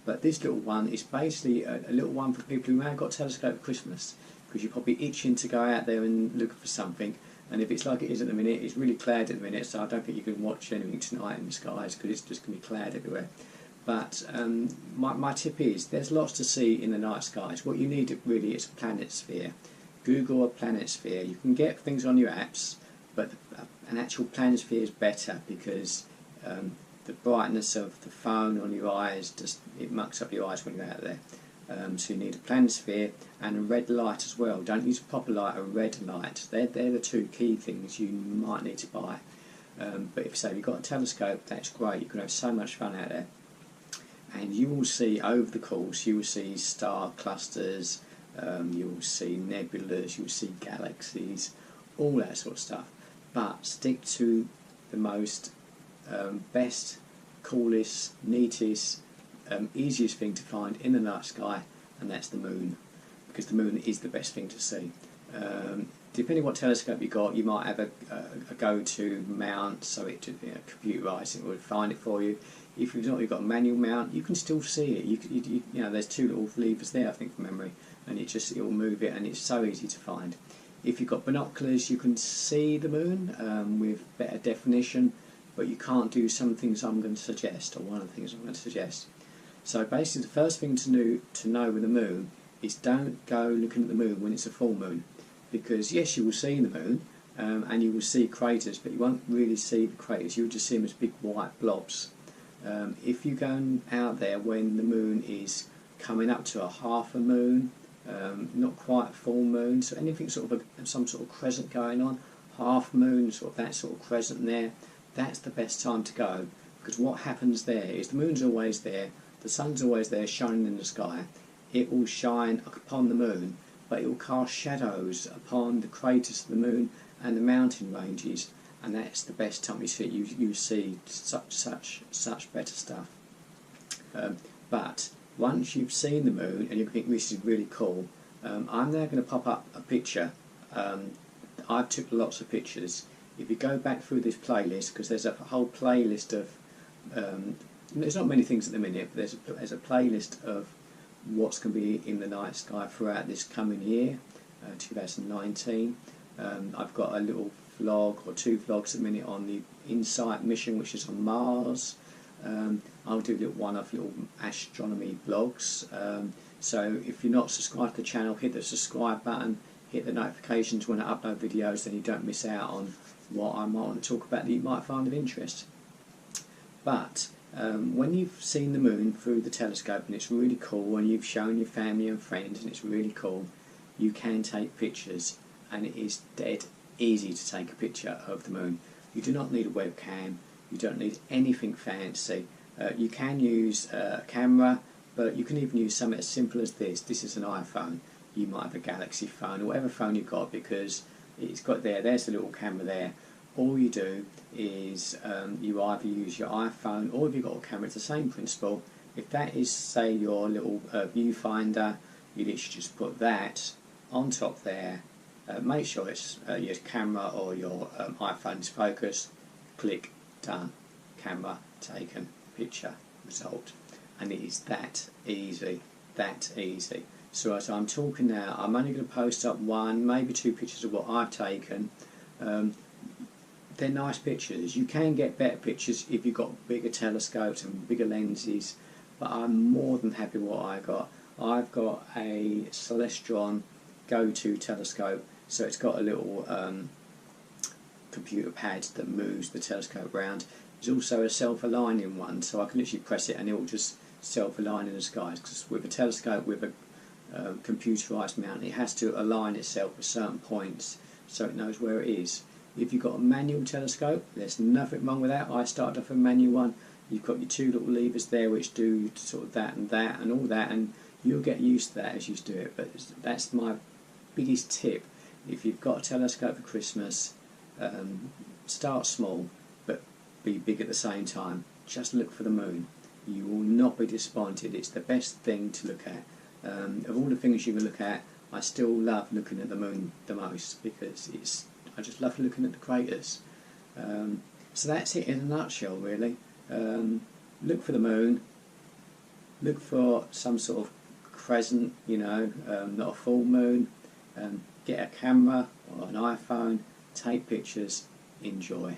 But this little one is basically a little one for people who may have got a telescope at Christmas, because you're probably itching to go out there and look for something. And if it's like it is at the minute, it's really cloudy at the minute, so I don't think you can watch anything tonight in the skies because it's just going to be cloud everywhere. But my tip is, there's lots to see in the night skies. What you need really is a planetosphere. Google a planetosphere. You can get things on your apps, but an actual planisphere is better because the brightness of the phone on your eyes, it mucks up your eyes when you're out there. So you need a planisphere and a red light as well. Don't use a proper light, a red light. They're the two key things you might need to buy. But if you've got a telescope, that's great. You can have so much fun out there. And you will see over the course, you will see star clusters, you will see nebulas, you will see galaxies, all that sort of stuff. But stick to the most best, coolest, neatest, easiest thing to find in the night sky, and that's the moon, because the moon is the best thing to see. Depending what telescope you got, you might have a go-to mount, so it computerised it would find it for you. If you've got a manual mount, you can still see it. You know, there's two little levers there, I think, from memory, and it will move it, and it's so easy to find. If you've got binoculars, you can see the moon with better definition, but you can't do some things I'm going to suggest, or one of the things I'm going to suggest. So basically, the first thing to know with the moon is don't go looking at the moon when it's a full moon, because yes, you will see the moon and you will see craters, but you won't really see the craters. You'll just see them as big white blobs. If you go out there when the moon is coming up to a half a moon, not quite a full moon, so anything sort of some sort of crescent going on, half moon, sort of that sort of crescent there, that's the best time to go, because what happens there is the moon's always there, the sun's always there shining in the sky. It will shine upon the moon, but it will cast shadows upon the craters of the moon and the mountain ranges, and that's the best time you see it. You see such better stuff. But once you've seen the moon and you think this is really cool, I'm now going to pop up a picture. I've took lots of pictures. If you go back through this playlist, because there's a whole playlist of there's not many things at the minute, but there's a playlist of what's going to be in the night sky throughout this coming year, 2019. I've got a little vlog or two vlogs at the minute on the InSight mission, which is on Mars. I'll do a little astronomy blogs. So if you're not subscribed to the channel, hit the subscribe button, hit the notifications when I upload videos, then you don't miss out on what I might want to talk about that you might find of interest. But when you've seen the moon through the telescope and it's really cool, and you've shown your family and friends and it's really cool, you can take pictures, and it is dead easy to take a picture of the moon. You do not need a webcam, you don't need anything fancy. You can use a camera, but you can even use something as simple as this. This is an iPhone. You might have a Galaxy phone or whatever phone you've got, because it's got there's the little camera there. All you do is you either use your iPhone, or if you've got a camera, it's the same principle. If that is, say, your little viewfinder, you literally just put that on top there. Make sure it's your camera or your iPhone is focused. Click, done. Camera taken, picture, result. And it is that easy, So as I'm talking now, I'm only going to post up one, maybe two pictures of what I've taken. They're nice pictures. You can get better pictures if you've got bigger telescopes and bigger lenses, but I'm more than happy with what I got. I've got a Celestron go-to telescope, so it's got a little computer pad that moves the telescope around. There's also a self-aligning one, so I can literally press it and it will just self-align in the skies, because with a telescope with a computerised mount, it has to align itself with certain points so it knows where it is. If you've got a manual telescope, there's nothing wrong with that. I started off a manual one. You've got your two little levers there which do sort of that and all that, and you'll get used to that as you do it. But that's my biggest tip. If you've got a telescope for Christmas, start small but be big at the same time. Just look for the moon. You will not be disappointed. It's the best thing to look at. Of all the things you can look at, I still love looking at the moon the most, because I just love looking at the craters. So that's it in a nutshell, really. Look for the moon, Look for some sort of crescent, not a full moon. Get a camera or an iPhone, take pictures, enjoy.